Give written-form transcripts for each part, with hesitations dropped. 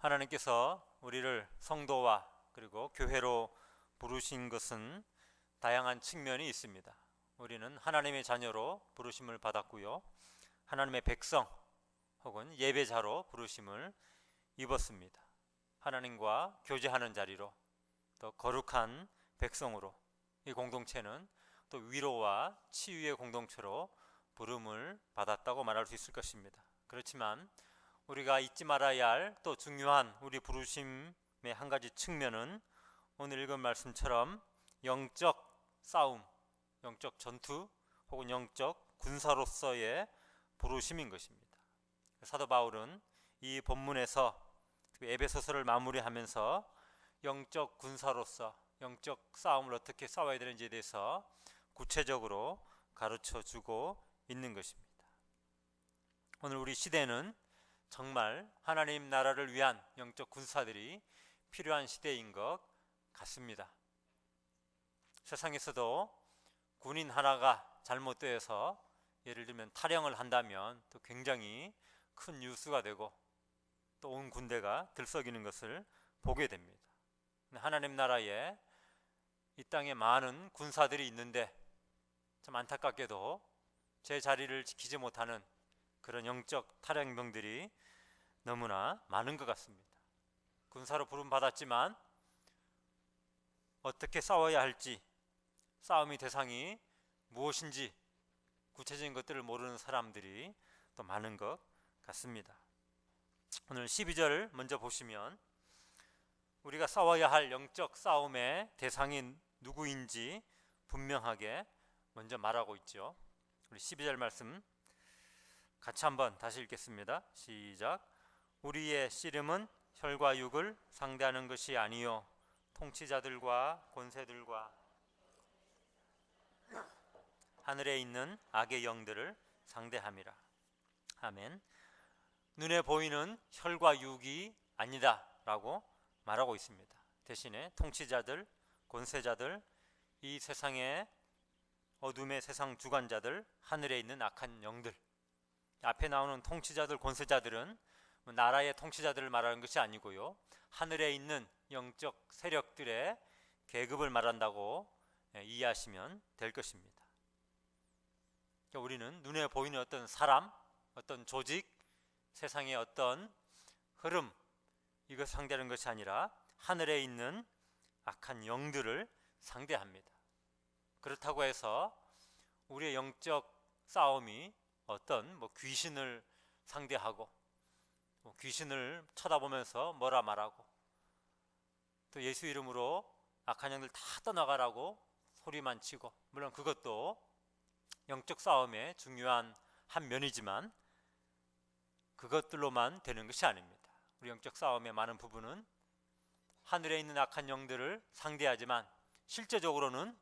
하나님께서 우리를 성도와 그리고 교회로 부르신 것은 다양한 측면이 있습니다. 우리는 하나님의 자녀로 부르심을 받았고요. 하나님의 백성 혹은 예배자로 부르심을 입었습니다. 하나님과 교제하는 자리로, 또 거룩한 백성으로, 이 공동체는 또 위로와 치유의 공동체로 부름을 받았다고 말할 수 있을 것입니다. 그렇지만 우리가 잊지 말아야 할 또 중요한 우리 부르심의 한 가지 측면은 오늘 읽은 말씀처럼 영적 싸움, 영적 전투 혹은 영적 군사로서의 부르심인 것입니다. 사도 바울은 이 본문에서 에베소서를 마무리하면서 영적 군사로서 영적 싸움을 어떻게 싸워야 되는지에 대해서 구체적으로 가르쳐 주고 있는 것입니다. 오늘 우리 시대는 정말 하나님 나라를 위한 영적 군사들이 필요한 시대인 것 같습니다. 세상에서도 군인 하나가 잘못되어서 예를 들면 탈영을 한다면 또 굉장히 큰 뉴스가 되고 또 온 군대가 들썩이는 것을 보게 됩니다. 하나님 나라에 이 땅에 많은 군사들이 있는데 참 안타깝게도 제 자리를 지키지 못하는 그런 영적 탈영병들이 너무나 많은 것 같습니다. 군사로 부름받았지만 어떻게 싸워야 할지, 싸움의 대상이 무엇인지 구체적인 것들을 모르는 사람들이 또 많은 것 같습니다. 오늘 12절 먼저 보시면 우리가 싸워야 할 영적 싸움의 대상이 누구인지 분명하게 먼저 말하고 있죠. 우리 12절 말씀 같이 한번 다시 읽겠습니다. 시작. 우리의 씨름은 혈과 육을 상대하는 것이 아니요 통치자들과 권세들과 하늘에 있는 악의 영들을 상대함이라. 아멘. 눈에 보이는 혈과 육이 아니다 라고 말하고 있습니다. 대신에 통치자들, 권세자들, 이 세상의 어둠의 세상 주관자들, 하늘에 있는 악한 영들, 앞에 나오는 통치자들, 권세자들은 나라의 통치자들을 말하는 것이 아니고요, 하늘에 있는 영적 세력들의 계급을 말한다고 이해하시면 될 것입니다. 우리는 눈에 보이는 어떤 사람, 어떤 조직, 세상의 어떤 흐름, 이것을 상대하는 것이 아니라 하늘에 있는 악한 영들을 상대합니다. 그렇다고 해서 우리의 영적 싸움이 어떤 귀신을 상대하고 귀신을 쳐다보면서 뭐라 말하고 또 예수 이름으로 악한 영들 다 떠나가라고 소리만 치고, 물론 그것도 영적 싸움의 중요한 한 면이지만 그것들로만 되는 것이 아닙니다. 우리 영적 싸움의 많은 부분은 하늘에 있는 악한 영들을 상대하지만 실제적으로는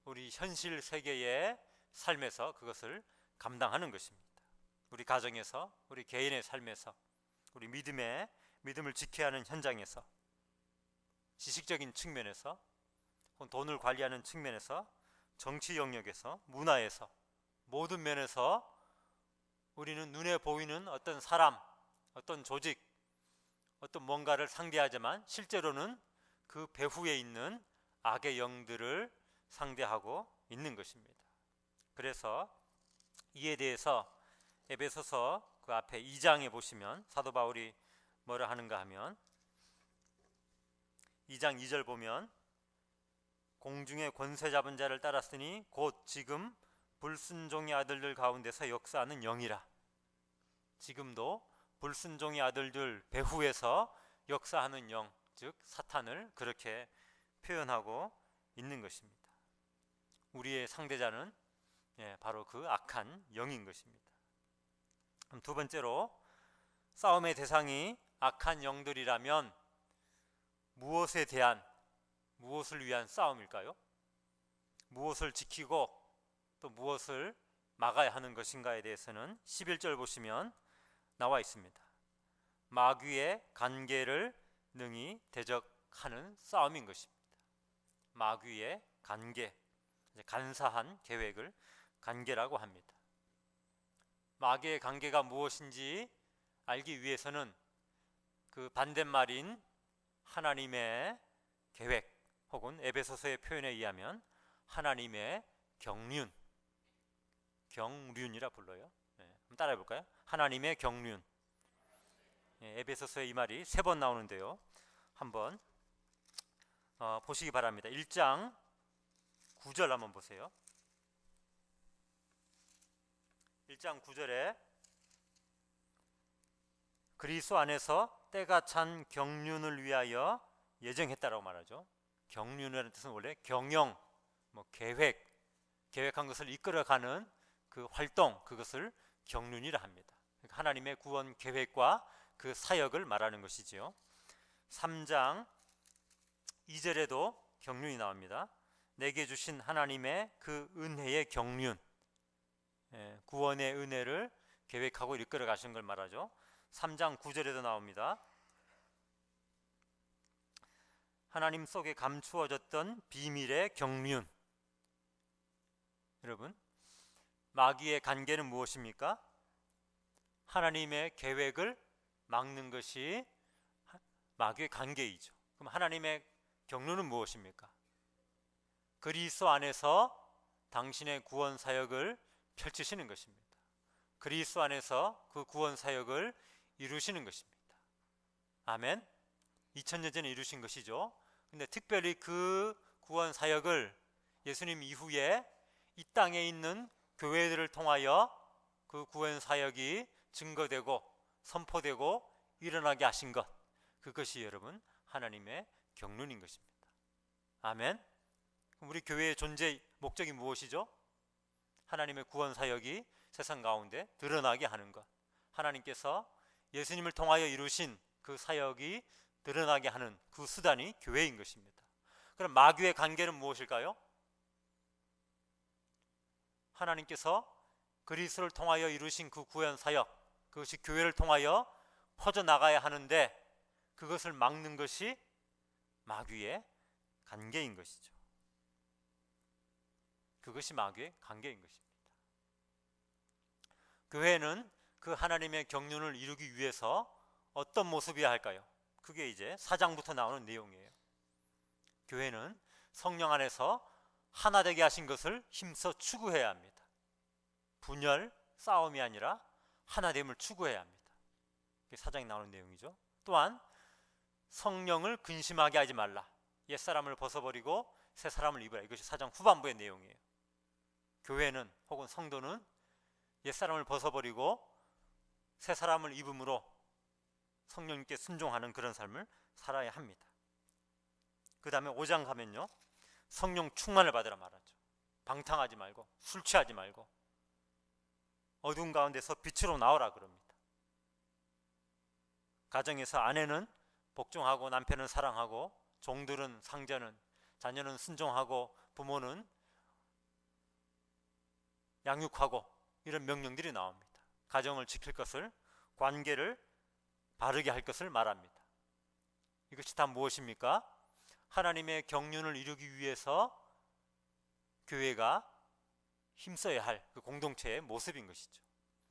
우리 현실 세계의 삶에서 그것을 감당하는 것입니다. 우리 가정에서, 우리 개인의 삶에서, 우리 믿음을 지켜야 하는 현장에서, 지식적인 측면에서, 돈을 관리하는 측면에서, 정치 영역에서, 문화에서, 모든 면에서 우리는 눈에 보이는 어떤 사람, 어떤 조직, 어떤 뭔가를 상대하지만 실제로는 그 배후에 있는 악의 영들을 상대하고 있는 것입니다. 그래서 이에 대해서 에베소서 그 앞에 2장에 보시면 사도 바울이 뭐라 하는가 하면 2장 2절 보면 공중의 권세 잡은 자를 따랐으니 곧 지금 불순종의 아들들 가운데서 역사하는 영이라. 지금도 불순종의 아들들 배후에서 역사하는 영, 즉 사탄을 그렇게 표현하고 있는 것입니다. 우리의 상대자는 바로 그 악한 영인 것입니다. 그럼 두 번째로, 싸움의 대상이 악한 영들이라면 무엇을 위한 싸움일까요? 무엇을 지키고 또 무엇을 막아야 하는 것인가에 대해서는 11절 보시면 나와 있습니다. 마귀의 간계를 능히 대적하는 싸움인 것입니다. 마귀의 간계, 간사한 계획을 간계라고 합니다. 마귀의 관계가 무엇인지 알기 위해서는 그 반대말인 하나님의 계획, 혹은 에베소서의 표현에 의하면 하나님의 경륜이라 불러요. 한번 따라해 볼까요? 하나님의 경륜. 에베소서에 이 말이 3번 나오는데요. 한번 보시기 바랍니다. 1장 9절 한번 보세요. 1장 9절에 그리스도 안에서 때가 찬 경륜을 위하여 예정했다라고 말하죠. 경륜이라는 뜻은 원래 경영, 계획한 것을 이끌어가는 그 활동, 그것을 경륜이라 합니다. 그러니까 하나님의 구원 계획과 그 사역을 말하는 것이지요. 3장 2절에도 경륜이 나옵니다. 내게 주신 하나님의 그 은혜의 경륜, 구원의 은혜를 계획하고 이끌어 가시는 걸 말하죠. 3장 9절에도 나옵니다. 하나님 속에 감추어졌던 비밀의 경륜. 여러분, 마귀의 관계는 무엇입니까? 하나님의 계획을 막는 것이 마귀의 관계이죠. 그럼 하나님의 경륜은 무엇입니까? 그리스도 안에서 당신의 구원 사역을 펼치시는 것입니다. 그리스도 안에서 그 구원 사역을 이루시는 것입니다. 아멘. 2000년 전에 이루신 것이죠. 근데 특별히 그 구원 사역을 예수님 이후에 이 땅에 있는 교회들을 통하여 그 구원 사역이 증거되고 선포되고 일어나게 하신 것, 그것이 여러분 하나님의 경륜인 것입니다. 아멘. 우리 교회의 존재 목적이 무엇이죠? 하나님의 구원 사역이 세상 가운데 드러나게 하는 것, 하나님께서 예수님을 통하여 이루신 그 사역이 드러나게 하는 그 수단이 교회인 것입니다. 그럼 마귀의 관계는 무엇일까요? 하나님께서 그리스도를 통하여 이루신 그 구원 사역, 그것이 교회를 통하여 퍼져나가야 하는데 그것을 막는 것이 마귀의 관계인 것이죠. 그것이 마귀의 관계인 것입니다. 교회는 그 하나님의 경륜을 이루기 위해서 어떤 모습이어야 할까요? 그게 이제 4장부터 나오는 내용이에요. 교회는 성령 안에서 하나 되게 하신 것을 힘써 추구해야 합니다. 분열, 싸움이 아니라 하나됨을 추구해야 합니다. 그게 4장에 나오는 내용이죠. 또한 성령을 근심하게 하지 말라. 옛사람을 벗어버리고 새 사람을 입으라. 이것이 4장 후반부의 내용이에요. 교회는 혹은 성도는 옛사람을 벗어버리고 새 사람을 입음으로 성령님께 순종하는 그런 삶을 살아야 합니다. 그 다음에 5장 가면요, 성령 충만을 받으라 말하죠. 방탕하지 말고 술 취하지 말고 어두운 가운데서 빛으로 나오라 그럽니다. 가정에서 아내는 복종하고 남편은 사랑하고 종들은 상전은 자녀는 순종하고 부모는 양육하고 이런 명령들이 나옵니다. 가정을 지킬 것을, 관계를 바르게 할 것을 말합니다. 이것이 다 무엇입니까? 하나님의 경륜을 이루기 위해서 교회가 힘써야 할 그 공동체의 모습인 것이죠.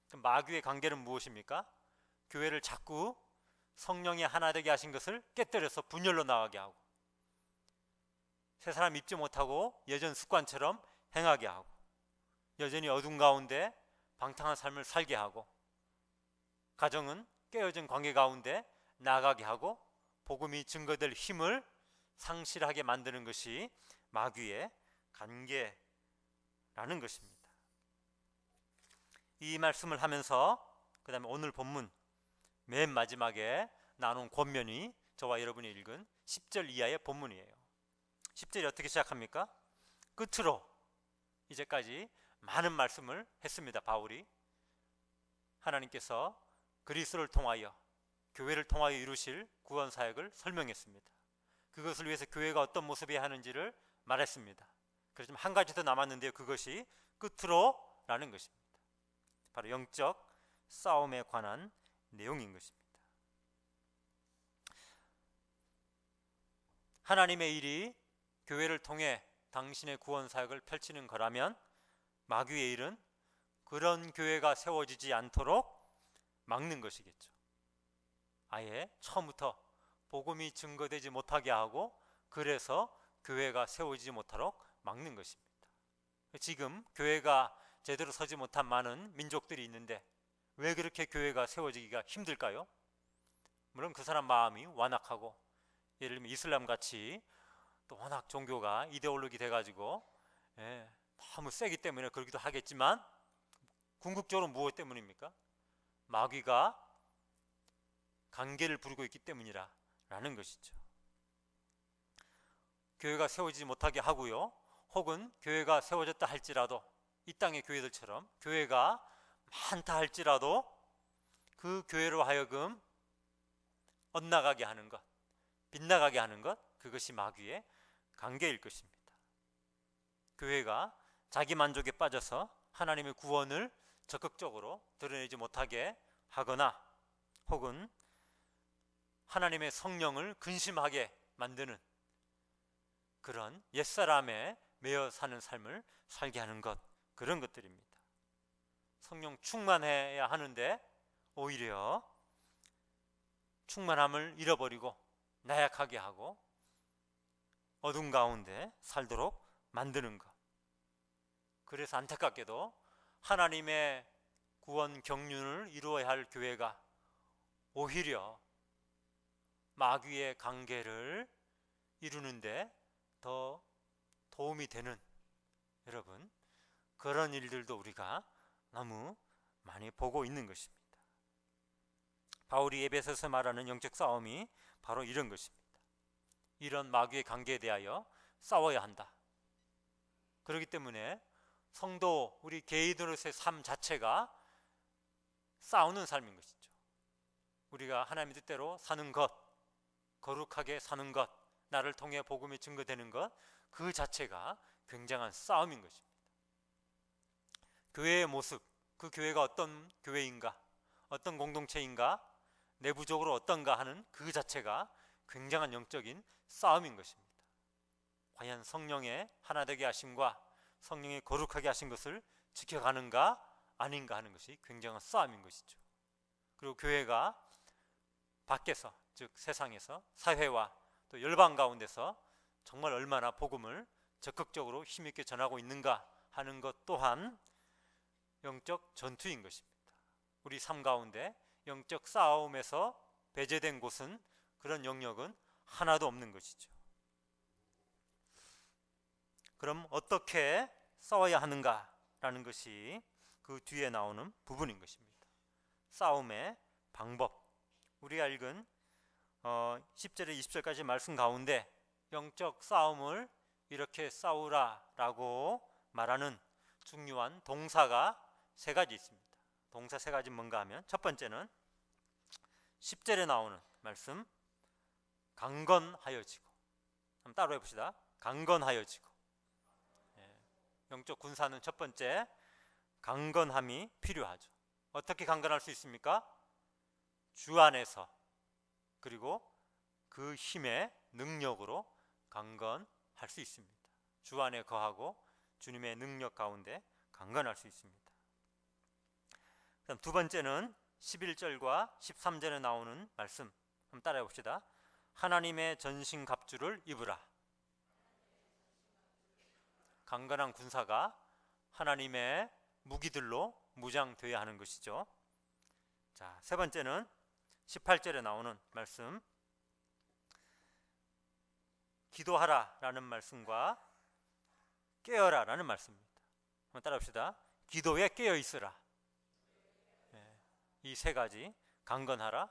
그럼 마귀의 관계는 무엇입니까? 교회를 자꾸 성령이 하나 되게 하신 것을 깨뜨려서 분열로 나가게 하고 새 사람 입지 못하고 예전 습관처럼 행하게 하고 여전히 어둠 가운데 방탕한 삶을 살게 하고 가정은 깨어진 관계 가운데 나가게 하고 복음이 증거될 힘을 상실하게 만드는 것이 마귀의 관계라는 것입니다. 이 말씀을 하면서 그 다음에 오늘 본문 맨 마지막에 나눈 권면이 저와 여러분이 읽은 10절 이하의 본문이에요. 10절이 어떻게 시작합니까? 끝으로 이제까지 많은 말씀을 했습니다. 바울이 하나님께서 그리스도를 통하여 교회를 통하여 이루실 구원 사역을 설명했습니다. 그것을 위해서 교회가 어떤 모습이어야 하는지를 말했습니다. 그래서 한 가지 더 남았는데요, 그것이 끝으로 라는 것입니다. 바로 영적 싸움에 관한 내용인 것입니다. 하나님의 일이 교회를 통해 당신의 구원 사역을 펼치는 거라면 마귀의 일은 그런 교회가 세워지지 않도록 막는 것이겠죠. 아예 처음부터 복음이 증거되지 못하게 하고, 그래서 교회가 세워지지 못하도록 막는 것입니다. 지금 교회가 제대로 서지 못한 많은 민족들이 있는데 왜 그렇게 교회가 세워지기가 힘들까요? 물론 그 사람 마음이 완악하고, 예를 들면 이슬람 같이 또 워낙 종교가 이데올로기 돼가지고 너무 세기 때문에 그러기도 하겠지만, 궁극적으로 무엇 때문입니까? 마귀가 관계를 부르고 있기 때문이라는 것이죠. 교회가 세워지지 못하게 하고요, 혹은 교회가 세워졌다 할지라도 이 땅의 교회들처럼 교회가 많다 할지라도 그 교회로 하여금 엇나가게 하는 것, 빗나가게 하는 것, 그것이 마귀의 관계일 것입니다. 교회가 자기 만족에 빠져서 하나님의 구원을 적극적으로 드러내지 못하게 하거나, 혹은 하나님의 성령을 근심하게 만드는 그런 옛사람에 매여 사는 삶을 살게 하는 것, 그런 것들입니다. 성령 충만해야 하는데 오히려 충만함을 잃어버리고 나약하게 하고 어둠 가운데 살도록 만드는 것. 그래서 안타깝게도 하나님의 구원 경륜을 이루어야 할 교회가 오히려 마귀의 관계를 이루는데 더 도움이 되는, 여러분, 그런 일들도 우리가 너무 많이 보고 있는 것입니다. 바울이 에베소서 말하는 영적 싸움이 바로 이런 것입니다. 이런 마귀의 관계에 대하여 싸워야 한다. 그렇기 때문에 성도, 우리 개인으로서의 삶 자체가 싸우는 삶인 것이죠. 우리가 하나님의 뜻대로 사는 것, 거룩하게 사는 것, 나를 통해 복음이 증거되는 것, 그 자체가 굉장한 싸움인 것입니다. 교회의 모습, 그 교회가 어떤 교회인가, 어떤 공동체인가, 내부적으로 어떤가 하는 그 자체가 굉장한 영적인 싸움인 것입니다. 과연 성령의 하나되게 하심과 성령의 거룩하게 하신 것을 지켜가는가 아닌가 하는 것이 굉장한 싸움인 것이죠. 그리고 교회가 밖에서, 즉 세상에서, 사회와 또 열방 가운데서 정말 얼마나 복음을 적극적으로 힘있게 전하고 있는가 하는 것 또한 영적 전투인 것입니다. 우리 삶 가운데 영적 싸움에서 배제된 곳은, 그런 영역은 하나도 없는 것이죠. 그럼 어떻게 싸워야 하는가라는 것이 그 뒤에 나오는 부분인 것입니다. 싸움의 방법. 우리가 읽은 10절에 20절까지 말씀 가운데 영적 싸움을 이렇게 싸우라라고 말하는 중요한 동사가 세 가지 있습니다. 동사 세 가지 뭔가 하면, 첫 번째는 10절에 나오는 말씀, 강건하여지고. 한번 따로 해봅시다. 강건하여지고. 영적 군사는 첫 번째, 강건함이 필요하죠. 어떻게 강건할 수 있습니까? 주 안에서, 그리고 그 힘의 능력으로 강건할 수 있습니다. 주 안에 거하고 주님의 능력 가운데 강건할 수 있습니다. 그다음 두 번째는 11절과 13절에 나오는 말씀, 한번 따라해 봅시다. 하나님의 전신갑주를 입으라. 강건한 군사가 하나님의 무기들로 무장되어야 하는 것이죠. 자, 세 번째는 18절에 나오는 말씀, 기도하라 라는 말씀과 깨어라 라는 말씀입니다. 한번 따라합시다. 기도에 깨어 있으라. 이 세 가지, 강건하라,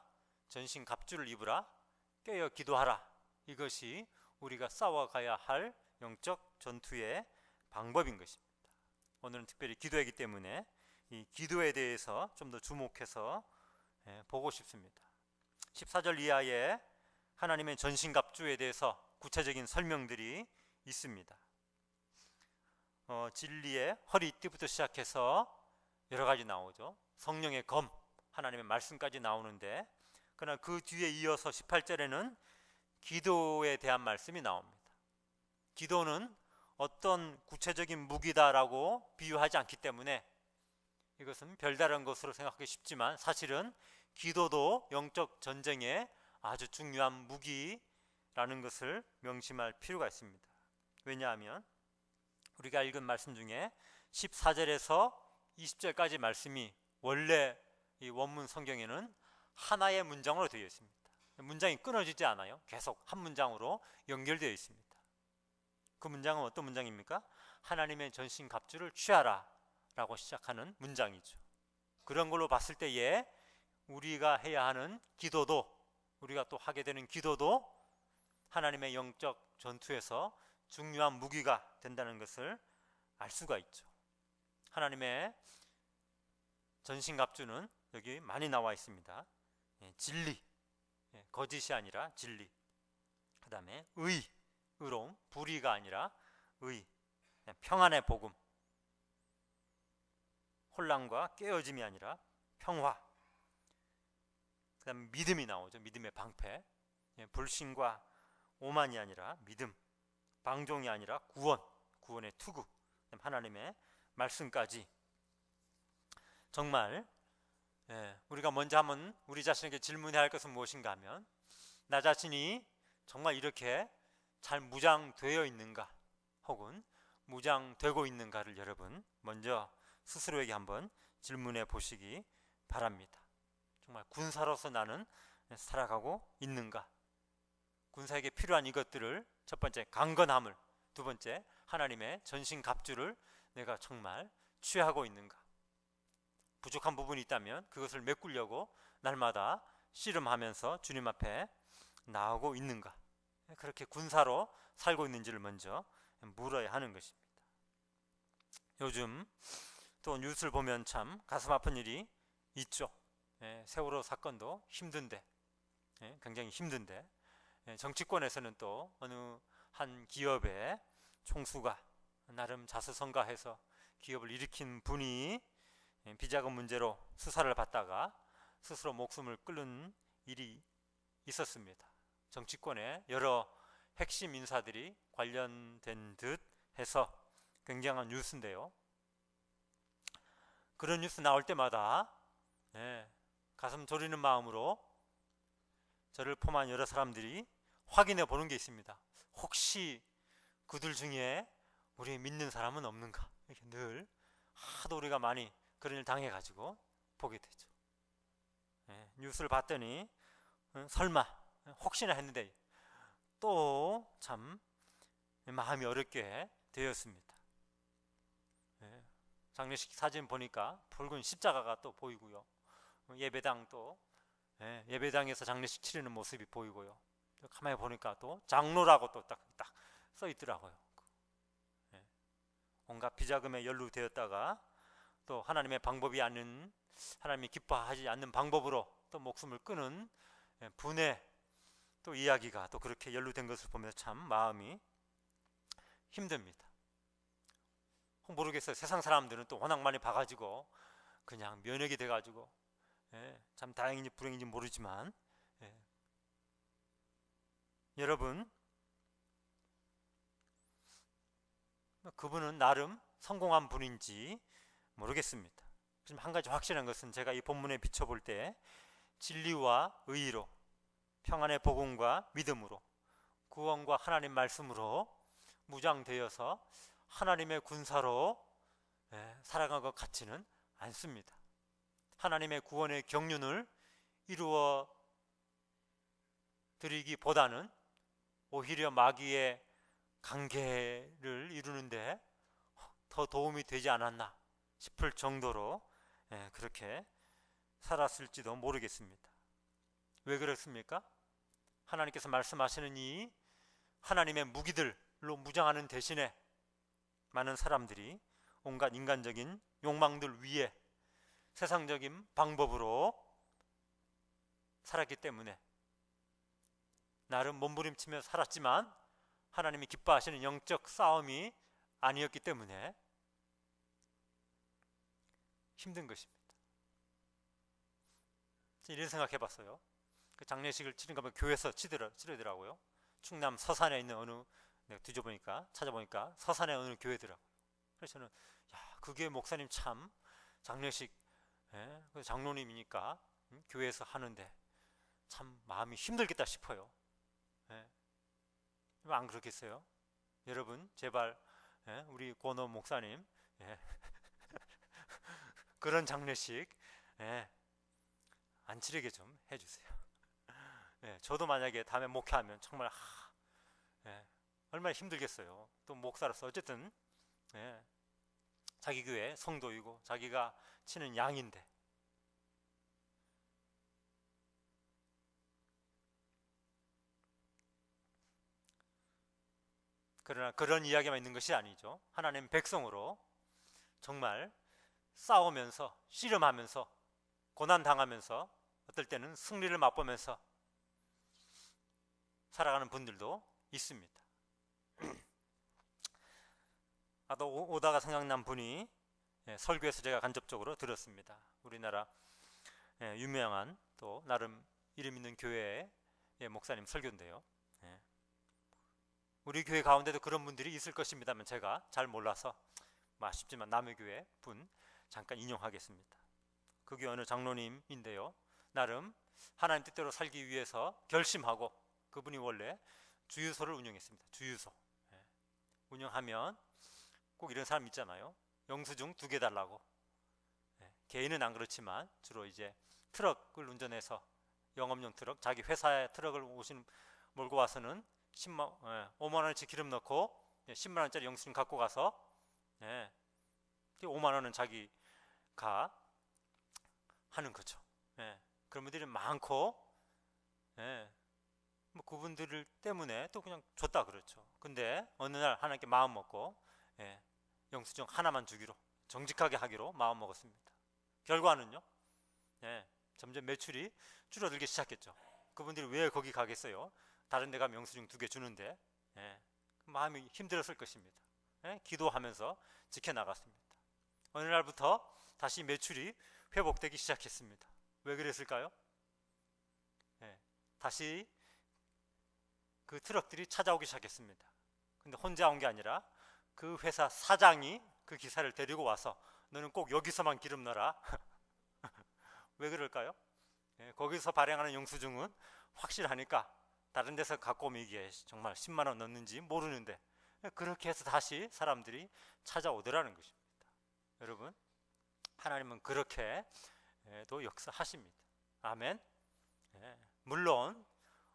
전신 갑주를 입으라, 깨어 기도하라, 이것이 우리가 싸워가야 할 영적 전투의 방법인 것입니다. 오늘은 특별히 기도이기 때문에 이 기도에 대해서 좀 더 주목해서 보고 싶습니다. 14절 이하에 하나님의 전신갑주에 대해서 구체적인 설명들이 있습니다. 진리의 허리띠부터 시작해서 여러 가지 나오죠. 성령의 검, 하나님의 말씀까지 나오는데, 그러나 그 뒤에 이어서 18절에는 기도에 대한 말씀이 나옵니다. 기도는 어떤 구체적인 무기다라고 비유하지 않기 때문에 이것은 별다른 것으로 생각하기 쉽지만, 사실은 기도도 영적 전쟁의 아주 중요한 무기라는 것을 명심할 필요가 있습니다. 왜냐하면 우리가 읽은 말씀 중에 14절에서 20절까지 말씀이 원래 이 원문 성경에는 하나의 문장으로 되어 있습니다. 문장이 끊어지지 않아요. 계속 한 문장으로 연결되어 있습니다. 그 문장은 어떤 문장입니까? 하나님의 전신갑주를 취하라 라고 시작하는 문장이죠. 그런 걸로 봤을 때에 우리가 해야 하는 기도도, 우리가 또 하게 되는 기도도 하나님의 영적 전투에서 중요한 무기가 된다는 것을 알 수가 있죠. 하나님의 전신갑주는 여기 많이 나와 있습니다. 진리, 거짓이 아니라 진리, 그 다음에 의로움, 불의가 아니라 의, 평안의 복음, 혼란과 깨어짐이 아니라 평화, 그 다음에 믿음이 나오죠. 믿음의 방패, 불신과 오만이 아니라 믿음, 방종이 아니라 구원의 투구, 하나님의 말씀까지. 정말 우리가 먼저 한번 우리 자신에게 질문해야 할 것은 무엇인가 하면, 나 자신이 정말 이렇게 잘 무장되어 있는가, 혹은 무장되고 있는가를 여러분 먼저 스스로에게 한번 질문해 보시기 바랍니다. 정말 군사로서 나는 살아가고 있는가? 군사에게 필요한 이것들을, 첫 번째 강건함을, 두 번째 하나님의 전신갑주를 내가 정말 취하고 있는가? 부족한 부분이 있다면 그것을 메꾸려고 날마다 씨름하면서 주님 앞에 나오고 있는가? 그렇게 군사로 살고 있는지를 먼저 물어야 하는 것입니다. 요즘 또 뉴스를 보면 참 가슴 아픈 일이 있죠. 세월호 사건도 힘든데, 굉장히 힘든데, 정치권에서는 또 어느 한 기업의 총수가 나름 자수성가해서 기업을 일으킨 분이 비자금 문제로 수사를 받다가 스스로 목숨을 끊는 일이 있었습니다. 정치권의 여러 핵심 인사들이 관련된 듯 해서 굉장한 뉴스인데요. 그런 뉴스 나올 때마다 가슴 졸이는 마음으로 저를 포함한 여러 사람들이 확인해 보는 게 있습니다. 혹시 그들 중에 우리 믿는 사람은 없는가? 이렇게 늘 하도 우리가 많이 그런 일 당해가지고 보게 되죠. 뉴스를 봤더니 설마 혹시나 했는데 또 참 마음이 어렵게 되었습니다. 장례식 사진 보니까 붉은 십자가가 또 보이고요. 예배당 또 예배당에서 장례식 치르는 모습이 보이고요. 가만히 보니까 또 장로라고 또 딱 써 있더라고요. 온갖 비자금에 연루되었다가 또 하나님의 방법이 아닌, 하나님이 기뻐하지 않는 방법으로 또 목숨을 끊은 분의 또 이야기가 또 그렇게 연루된 것을 보면서 참 마음이 힘듭니다. 모르겠어요. 세상 사람들은 또 워낙 많이 봐가지고 그냥 면역이 돼가지고 참 다행인지 불행인지 모르지만, 여러분, 그분은 나름 성공한 분인지 모르겠습니다. 지금 한 가지 확실한 것은 제가 이 본문에 비춰볼 때 진리와 의로, 평안의 복음과 믿음으로, 구원과 하나님 말씀으로 무장되어서 하나님의 군사로 살아간 것 같지는 않습니다. 하나님의 구원의 경륜을 이루어 드리기보다는 오히려 마귀의 관계를 이루는데 더 도움이 되지 않았나 싶을 정도로 그렇게 살았을지도 모르겠습니다. 왜 그렇습니까? 하나님께서 말씀하시는 이 하나님의 무기들로 무장하는 대신에 많은 사람들이 온갖 인간적인 욕망들 위에 세상적인 방법으로 살았기 때문에, 나름 몸부림치며 살았지만 하나님이 기뻐하시는 영적 싸움이 아니었기 때문에 힘든 것입니다. 이런 생각해 봤어요. 그 장례식을 치는가 보면 교회에서 치르더라고요. 충남 서산에 있는 어느, 내가 뒤져보니까 찾아보니까 서산에 어느 교회더라고요. 그래서 저는 그 교회 목사님 참 장례식, 장로님이니까 교회에서 하는데 참 마음이 힘들겠다 싶어요. 예. 안 그렇겠어요? 여러분 제발, 예? 우리 권호 목사님, 예. 그런 장례식, 예. 안 치르게 좀 해주세요. 예. 저도 만약에 다음에 목회하면 정말 예. 얼마나 힘들겠어요. 또 목사로서 어쨌든, 예. 자기 교회 성도이고 자기가 치는 양인데, 그러나 그런 이야기만 있는 것이 아니죠. 하나님 백성으로 정말 싸우면서 씨름하면서 고난 당하면서 어떨 때는 승리를 맛보면서 살아가는 분들도 있습니다. 나도 오다가 생각난 분이, 설교에서 제가 간접적으로 들었습니다. 우리나라 유명한 또 나름 이름 있는 교회의 목사님 설교인데요. 우리 교회 가운데도 그런 분들이 있을 것입니다만 제가 잘 몰라서 아쉽지만 남의 교회 분 잠깐 인용하겠습니다. 그 교회 어느 장로님인데요. 나름 하나님 뜻대로 살기 위해서 결심하고, 그분이 원래 주유소를 운영했습니다. 주유소. 운영하면 꼭 이런 사람 있잖아요. 영수증 2개 달라고. 개인은 안 그렇지만 주로 이제 트럭을 운전해서, 영업용 트럭, 자기 회사에 트럭을 몰고 와서는 5만 원어치 기름 넣고 10만 원짜리 영수증 갖고 가서 5만 원은 자기가 하는 거죠. 그런 분들이 많고, 뭐 그분들 때문에 또 그냥 줬다 그렇죠. 근데 어느 날 하나님께 마음 먹고 영수증 하나만 주기로, 정직하게 하기로 마음 먹었습니다. 결과는요, 점점 매출이 줄어들기 시작했죠. 그분들이 왜 거기 가겠어요? 다른 데 가면 영수증 2개 주는데. 마음이 힘들었을 것입니다. 기도하면서 지켜나갔습니다. 어느 날부터 다시 매출이 회복되기 시작했습니다. 왜 그랬을까요? 다시 그 트럭들이 찾아오기 시작했습니다. 근데 혼자 온 게 아니라 그 회사 사장이 그 기사를 데리고 와서 너는 꼭 여기서만 기름 넣어라. 왜 그럴까요? 거기서 발행하는 영수증은 확실하니까 다른 데서 갖고 오면 이게 정말 10만 원 넣는지 모르는데, 그렇게 해서 다시 사람들이 찾아오더라는 것입니다. 여러분, 하나님은 그렇게도 역사하십니다. 아멘. 물론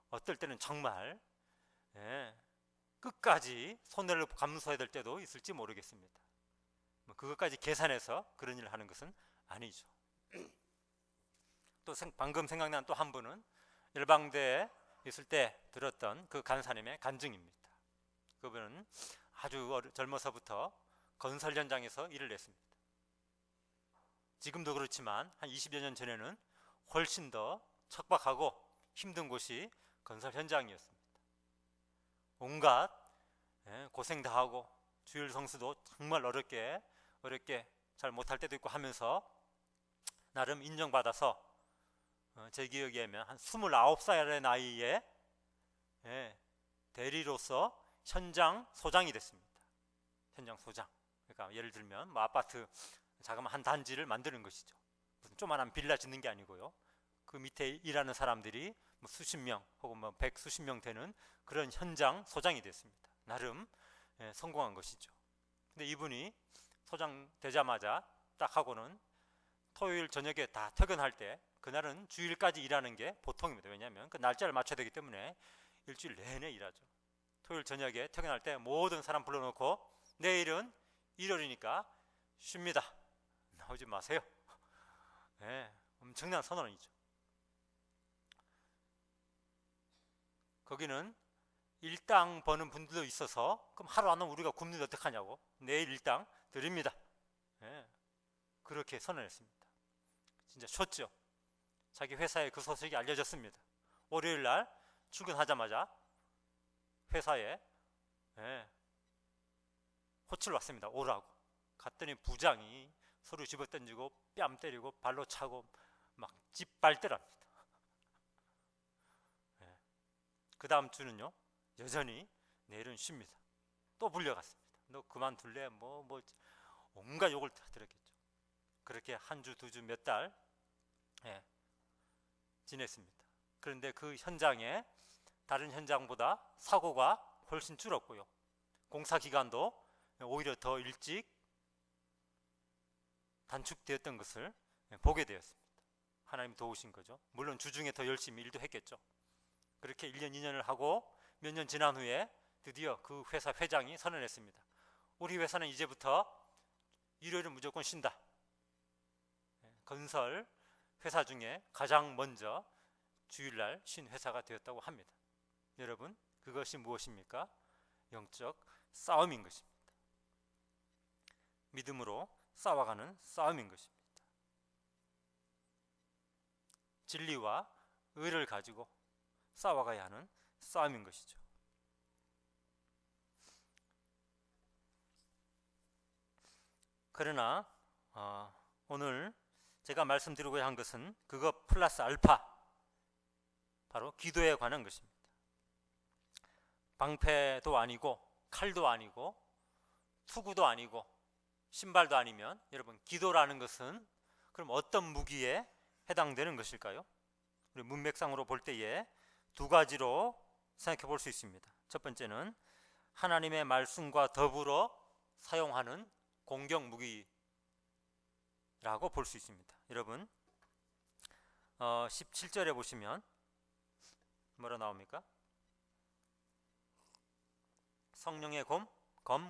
어떨 때는 정말 끝까지 손해를 감수해야 될 때도 있을지 모르겠습니다. 그것까지 계산해서 그런 일을 하는 것은 아니죠. 또 방금 생각난 또 한 분은 열방대에 있을 때 들었던 그 간사님의 간증입니다. 그분은 아주 젊어서부터 건설 현장에서 일을 했습니다. 지금도 그렇지만 한 20여 년 전에는 훨씬 더 척박하고 힘든 곳이 건설 현장이었습니다. 온갖 고생 다 하고 주일 성수도 정말 어렵게 잘 못할 때도 있고 하면서 나름 인정받아서, 제 기억에 의하면 한 29살의 나이에 대리로서 현장 소장이 됐습니다. 현장 소장. 그러니까 예를 들면 뭐 아파트 자그마한 한 단지를 만드는 것이죠. 무슨 조그만한 빌라 짓는 게 아니고요. 그 밑에 일하는 사람들이 뭐 수십 명 혹은 뭐 100수십 명 되는 그런 현장 소장이 됐습니다. 나름 성공한 것이죠. 근데 이분이 소장 되자마자 딱 하고는 토요일 저녁에 다 퇴근할 때, 그날은 주일까지 일하는 게 보통입니다. 왜냐하면 그 날짜를 맞춰야 되기 때문에 일주일 내내 일하죠. 토요일 저녁에 퇴근할 때 모든 사람 불러놓고 내일은 일요일이니까 쉽니다. 나오지 마세요. 엄청난 선언이죠. 거기는 일당 버는 분들도 있어서, 그럼 하루 안 오면 우리가 굶는데 어떡하냐고, 내일 일당 드립니다. 그렇게 선언했습니다. 진짜 쉬었죠. 자기 회사에 그 소식이 알려졌습니다. 월요일 날 출근하자마자 회사에 호출 왔습니다. 오라고. 갔더니 부장이 서로 집어던지고 뺨 때리고 발로 차고 막 짓밟더랍니다. 그 다음 주는요, 여전히 내일은 쉽니다. 또 불려갔습니다. 너 그만둘래? 뭐 온갖 욕을 다 들었겠죠. 그렇게 한 주, 두 주, 몇 달 지냈습니다. 그런데 그 현장에 다른 현장보다 사고가 훨씬 줄었고요. 공사 기간도 오히려 더 일찍 단축되었던 것을 보게 되었습니다. 하나님 도우신 거죠. 물론 주중에 더 열심히 일도 했겠죠. 그렇게 1년, 2년을 하고 몇 년 지난 후에 드디어 그 회사 회장이 선언했습니다. 우리 회사는 이제부터 일요일은 무조건 쉰다. 건설 회사 중에 가장 먼저 주일날 쉰 회사가 되었다고 합니다. 여러분, 그것이 무엇입니까? 영적 싸움인 것입니다. 믿음으로 싸워가는 싸움인 것입니다. 진리와 의를 가지고 싸워가야 하는 싸움인 것이죠. 그러나 오늘 제가 말씀드리고자 한 것은 그것 플러스 알파, 바로 기도에 관한 것입니다. 방패도 아니고 칼도 아니고 투구도 아니고 신발도 아니면 여러분, 기도라는 것은 그럼 어떤 무기에 해당되는 것일까요? 우리 문맥상으로 볼 때에 두 가지로 생각해 볼 수 있습니다. 첫 번째는 하나님의 말씀과 더불어 사용하는 공격 무기라고 볼 수 있습니다. 여러분, 17절에 보시면 뭐라 나옵니까? 성령의 검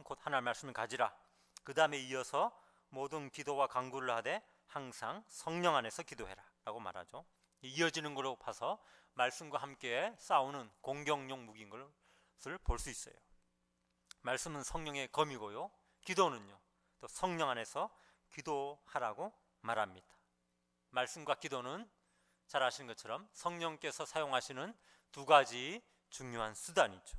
곧 하나님의 말씀을 가지라. 그 다음에 이어서 모든 기도와 간구를 하되 항상 성령 안에서 기도해라 라고 말하죠. 이어지는 걸로 봐서 말씀과 함께 싸우는 공격용 무기인 것을 볼 수 있어요. 말씀은 성령의 검이고요, 기도는요 또 성령 안에서 기도하라고 말합니다. 말씀과 기도는 잘 아시는 것처럼 성령께서 사용하시는 두 가지 중요한 수단이죠.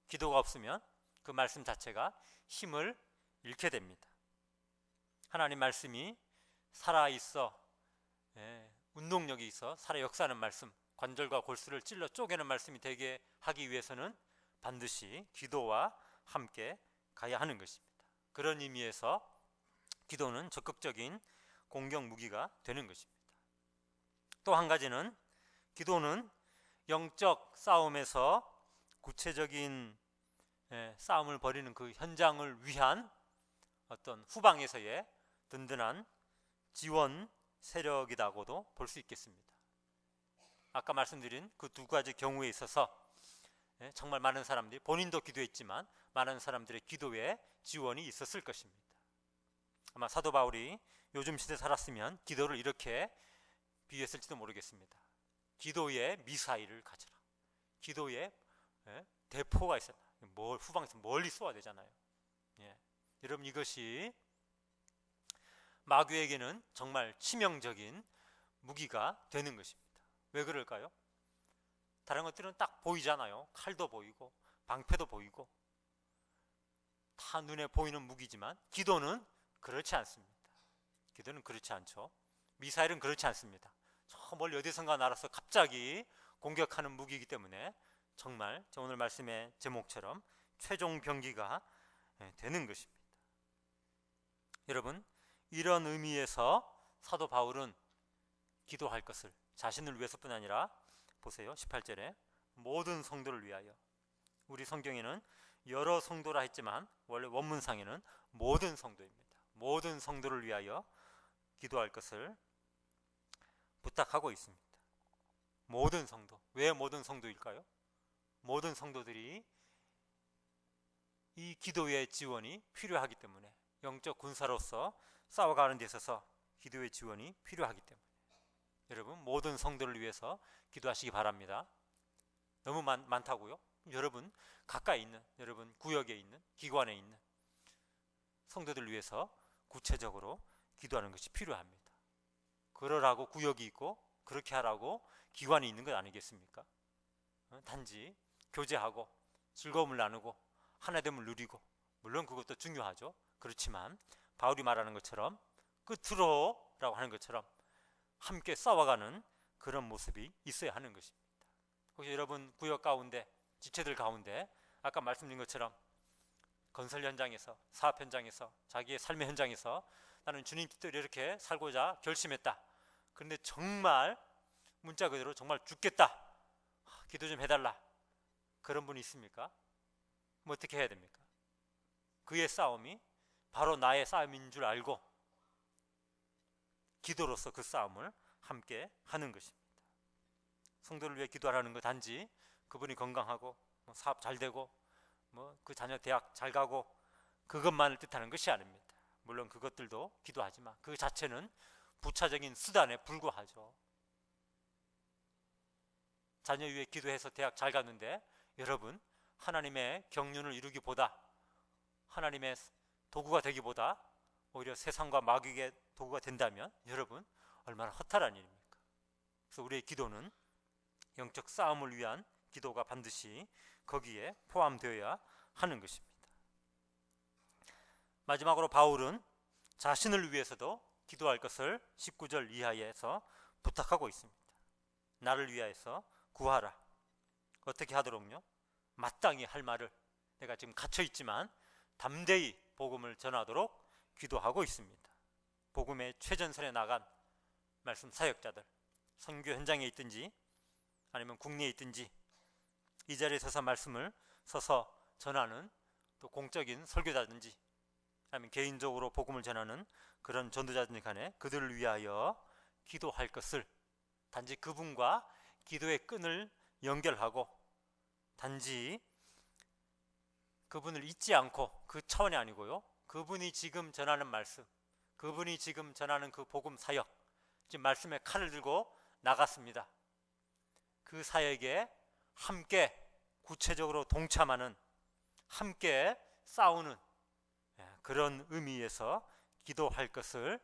기도가 없으면 그 말씀 자체가 힘을 잃게 됩니다. 하나님 말씀이 살아있어, 운동력이 있어 살아 역사하는 말씀, 관절과 골수를 찔러 쪼개는 말씀이 되게 하기 위해서는 반드시 기도와 함께 가야 하는 것입니다. 그런 의미에서 기도는 적극적인 공격 무기가 되는 것입니다. 또 한 가지는 기도는 영적 싸움에서 구체적인 싸움을 벌이는 그 현장을 위한 어떤 후방에서의 든든한 지원 세력이라고도 볼 수 있겠습니다. 아까 말씀드린 그 두 가지 경우에 있어서 정말 많은 사람들이, 본인도 기도했지만 많은 사람들의 기도에 지원이 있었을 것입니다. 아마 사도 바울이 요즘 시대에 살았으면 기도를 이렇게 비유했을지도 모르겠습니다. 기도에 미사일을 가져라. 기도에 대포가 있어라. 후방에서 멀리 쏘아야 되잖아요. 여러분, 이것이 마귀에게는 정말 치명적인 무기가 되는 것입니다. 왜 그럴까요? 다른 것들은 딱 보이잖아요. 칼도 보이고 방패도 보이고 다 눈에 보이는 무기지만 기도는 그렇지 않습니다. 기도는 그렇지 않죠. 미사일은 그렇지 않습니다. 저 멀리 어디선가 날아서 갑자기 공격하는 무기이기 때문에 정말 오늘 말씀의 제목처럼 최종 병기가 되는 것입니다. 여러분, 이런 의미에서 사도 바울은 기도할 것을 자신을 위해서뿐 아니라 보세요, 18절에 모든 성도를 위하여. 우리 성경에는 여러 성도라 했지만 원래 원문상에는 모든 성도입니다. 모든 성도를 위하여 기도할 것을 부탁하고 있습니다. 모든 성도. 왜 모든 성도일까요? 모든 성도들이 이 기도의 지원이 필요하기 때문에, 영적 군사로서 싸워가는 데 있어서 기도의 지원이 필요하기 때문에 여러분, 모든 성도를 위해서 기도하시기 바랍니다. 너무 많다고요? 여러분 가까이 있는, 여러분 구역에 있는, 기관에 있는 성도들을 위해서 구체적으로 기도하는 것이 필요합니다. 그러라고 구역이 있고 그렇게 하라고 기관이 있는 것 아니겠습니까? 단지 교제하고 즐거움을 나누고 하나됨을 누리고, 물론 그것도 중요하죠. 그렇지만 바울이 말하는 것처럼 끝으로 라고 하는 것처럼 함께 싸워가는 그런 모습이 있어야 하는 것입니다. 혹시 여러분 구역 가운데, 지체들 가운데 아까 말씀드린 것처럼 건설 현장에서, 사업 현장에서, 자기의 삶의 현장에서 나는 주님 뜻대로 이렇게 살고자 결심했다. 그런데 정말 문자 그대로 정말 죽겠다, 기도 좀 해달라, 그런 분이 있습니까? 뭐 어떻게 해야 됩니까? 그의 싸움이 바로 나의 싸움인 줄 알고 기도로서 그 싸움을 함께 하는 것입니다. 성도를 위해 기도하라는 거 단지 그분이 건강하고 뭐 사업 잘 되고 뭐 그 자녀 대학 잘 가고 그것만을 뜻하는 것이 아닙니다. 물론 그것들도 기도하지만 그 자체는 부차적인 수단에 불과하죠. 자녀 위해 기도해서 대학 잘 갔는데 여러분, 하나님의 경륜을 이루기보다, 하나님의 도구가 되기보다 오히려 세상과 마귀의 도구가 된다면 여러분, 얼마나 허탈한 일입니까? 그래서 우리의 기도는 영적 싸움을 위한 기도가 반드시 거기에 포함되어야 하는 것입니다. 마지막으로 바울은 자신을 위해서도 기도할 것을 19절 이하에서 부탁하고 있습니다. 나를 위하여서 구하라. 어떻게 하도록요? 마땅히 할 말을, 내가 지금 갇혀있지만 담대히 복음을 전하도록 기도하고 있습니다. 복음의 최전선에 나간 말씀 사역자들, 선교 현장에 있든지 아니면 국내에 있든지 이 자리에 서서 말씀을 서서 전하는 또 공적인 설교자든지 아니면 개인적으로 복음을 전하는 그런 전도자든지 간에 그들을 위하여 기도할 것을, 단지 그분과 기도의 끈을 연결하고 단지 그분을 잊지 않고 그 차원이 아니고요, 그분이 지금 전하는 말씀, 그분이 지금 전하는 그 복음 사역, 지금 말씀의 칼을 들고 나갔습니다. 그 사역에 함께 구체적으로 동참하는, 함께 싸우는 그런 의미에서 기도할 것을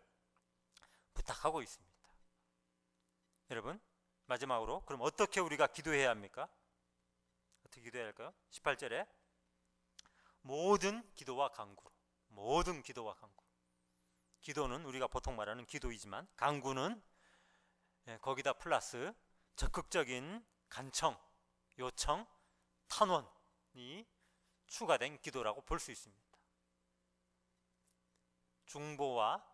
부탁하고 있습니다. 여러분, 마지막으로 그럼 어떻게 우리가 기도해야 합니까? 어떻게 기도해야 할까요? 18절에 모든 기도와 간구로, 모든 기도와 간구. 기도는 우리가 보통 말하는 기도이지만 간구는 거기다 플러스 적극적인 간청, 요청, 탄원이 추가된 기도라고 볼 수 있습니다. 중보와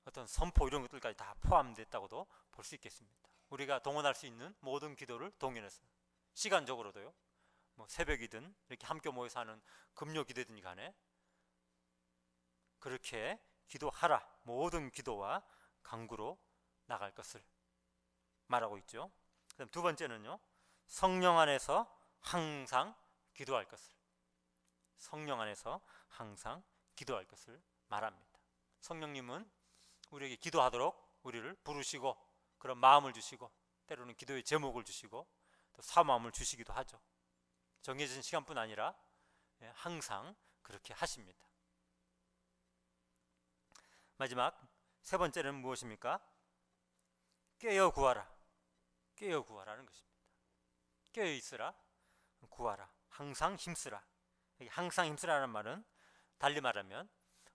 어떤 선포 이런 것들까지 다 포함됐다고도 볼 수 있겠습니다. 우리가 동원할 수 있는 모든 기도를 동원해서 시간적으로도요, 뭐 새벽이든 이렇게 함께 모여서 하는 금요 기도든지 간에 그렇게 기도하라, 모든 기도와 간구로 나갈 것을 말하고 있죠. 그다음 두 번째는요, 성령 안에서 항상 기도할 것을, 성령 안에서 항상 기도할 것을 말합니다. 성령님은 우리에게 기도하도록 우리를 부르시고 그런 마음을 주시고 때로는 기도의 제목을 주시고 또 사모함을 주시기도 하죠. 정해진 시간뿐 아니라 항상 그렇게 하십니다. 마지막 세 번째는 무엇입니까? 깨어 구하라. 깨어 구하라는 것입니다. 깨어 있으라, 구하라, 항상 힘쓰라. 항상 힘쓰라는 말은 달리 말하면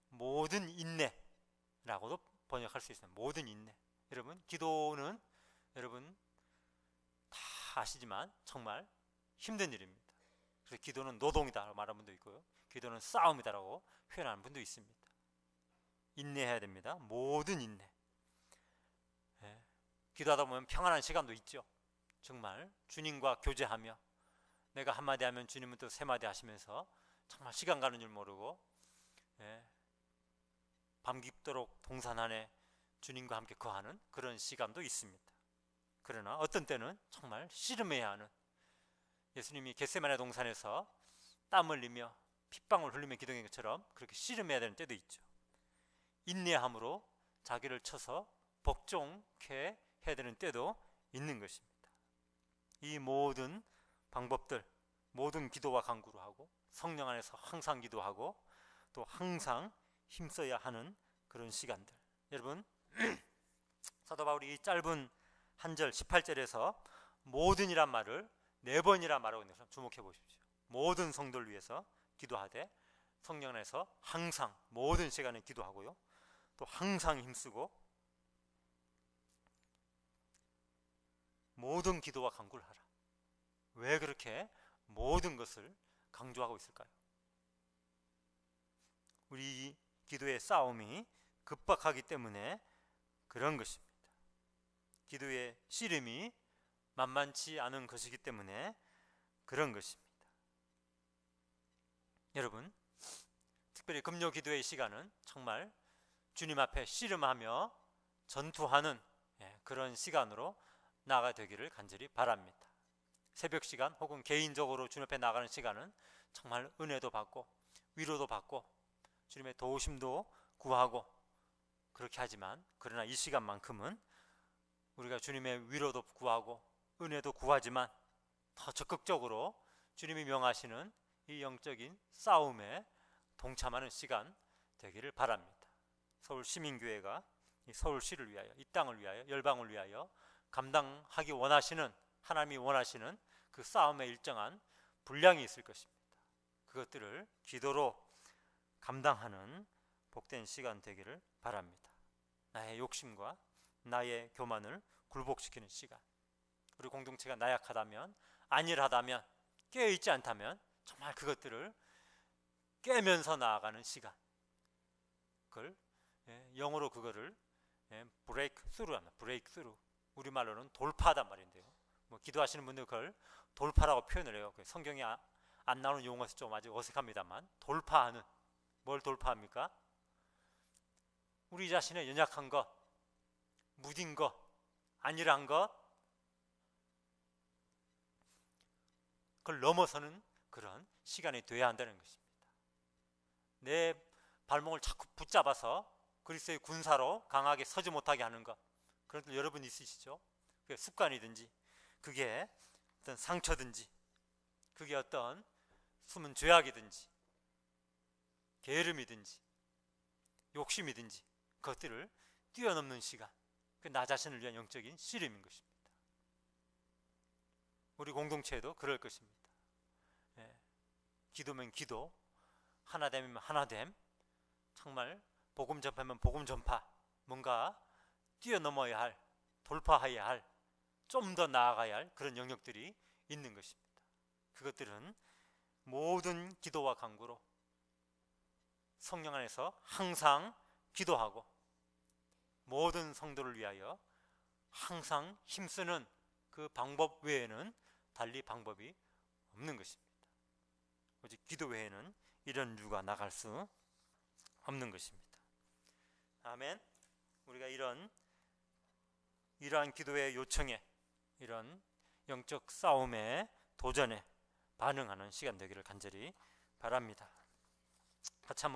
모든 인내라고도 번역할 수 있습니다. 모든 인내. 여러분, 기도는 여러분 다 아시지만 정말 힘든 일입니다. 그래서 기도는 노동이다 말하는 분도 있고요, 기도는 싸움이다라고 표현하는 분도 있습니다. 인내해야 됩니다. 모든 인내. 기도하다 보면 평안한 시간도 있죠. 정말 주님과 교제하며 내가 한마디 하면 주님은 또 세마디 하시면서 정말 시간 가는 줄 모르고 밤 깊도록 동산 안에 주님과 함께 거하는 그런 시간도 있습니다. 그러나 어떤 때는 정말 씨름해야 하는, 예수님이 겟세마네 동산에서 땀 흘리며 핏방울 흘리며 기도한 것처럼 그렇게 씨름해야 되는 때도 있죠. 인내함으로 자기를 쳐서 복종케 해야 되는 때도 있는 것입니다. 이 모든 방법들, 모든 기도와 간구로 하고 성령 안에서 항상 기도하고 또 항상 힘써야 하는 그런 시간들. 여러분, 사도 바울이 이 짧은 한 절 18절에서 모든이란 말을 4번이라 말하고 있는 것을 주목해 보십시오. 모든 성도를 위해서 기도하되 성령 안에서 항상 모든 시간에 기도하고요, 또 항상 힘쓰고 모든 기도와 간구를 하라. 왜 그렇게 모든 것을 강조하고 있을까요? 우리 기도의 싸움이 급박하기 때문에 그런 것입니다. 기도의 씨름이 만만치 않은 것이기 때문에 그런 것입니다. 여러분, 특별히 금요 기도의 시간은 정말 주님 앞에 씨름하며 전투하는 그런 시간으로 나아가 되기를 간절히 바랍니다. 새벽 시간 혹은 개인적으로 주님 앞에 나가는 시간은 정말 은혜도 받고 위로도 받고 주님의 도우심도 구하고 그렇게 하지만, 그러나 이 시간만큼은 우리가 주님의 위로도 구하고 은혜도 구하지만 더 적극적으로 주님이 명하시는 이 영적인 싸움에 동참하는 시간 되기를 바랍니다. 서울시민교회가 이 서울시를 위하여, 이 땅을 위하여, 열방을 위하여 감당하기 원하시는, 하나님이 원하시는 그 싸움에 일정한 분량이 있을 것입니다. 그것들을 기도로 감당하는 복된 시간 되기를 바랍니다. 나의 욕심과 나의 교만을 굴복시키는 시간, 우리 공동체가 나약하다면, 안일하다면, 깨어있지 않다면 정말 그것들을 깨면서 나아가는 시간, 그걸 영어로 그거를 브레이크 스루 합니다. 브레이크 스루, 우리말로는 돌파하단 말인데요, 기도하시는 분들 그걸 돌파라고 표현을 해요. 성경이 안 나오는 용어에서 좀 아직 어색합니다만, 돌파하는, 뭘 돌파합니까? 우리 자신의 연약한 것, 무딘 것, 안일한 것, 그걸 넘어서는 그런 시간이 돼야 한다는 것입니다. 내 발목을 자꾸 붙잡아서 그리스도의 군사로 강하게 서지 못하게 하는 것, 그런 것 여러분 있으시죠? 그게 습관이든지, 그게 어떤 상처든지, 그게 어떤 숨은 죄악이든지, 게으름이든지, 욕심이든지, 그것들을 뛰어넘는 시간, 그 나 자신을 위한 영적인 씨름인 것입니다. 우리 공동체에도 그럴 것입니다. 기도면 기도, 하나됨이면 하나됨, 정말 복음 전파면 복음 전파, 뭔가 뛰어넘어야 할, 돌파해야 할, 좀 더 나아가야 할 그런 영역들이 있는 것입니다. 그것들은 모든 기도와 간구로 성령 안에서 항상 기도하고 모든 성도를 위하여 항상 힘쓰는 그 방법 외에는 달리 방법이 없는 것입니다. 오직 기도 외에는 이런 유가 나갈 수 없는 것입니다. 아멘. 우리가 이러한 기도의 요청에, 이런 영적 싸움의 도전에 반응하는 시간 되기를 간절히 바랍니다. 같이 한번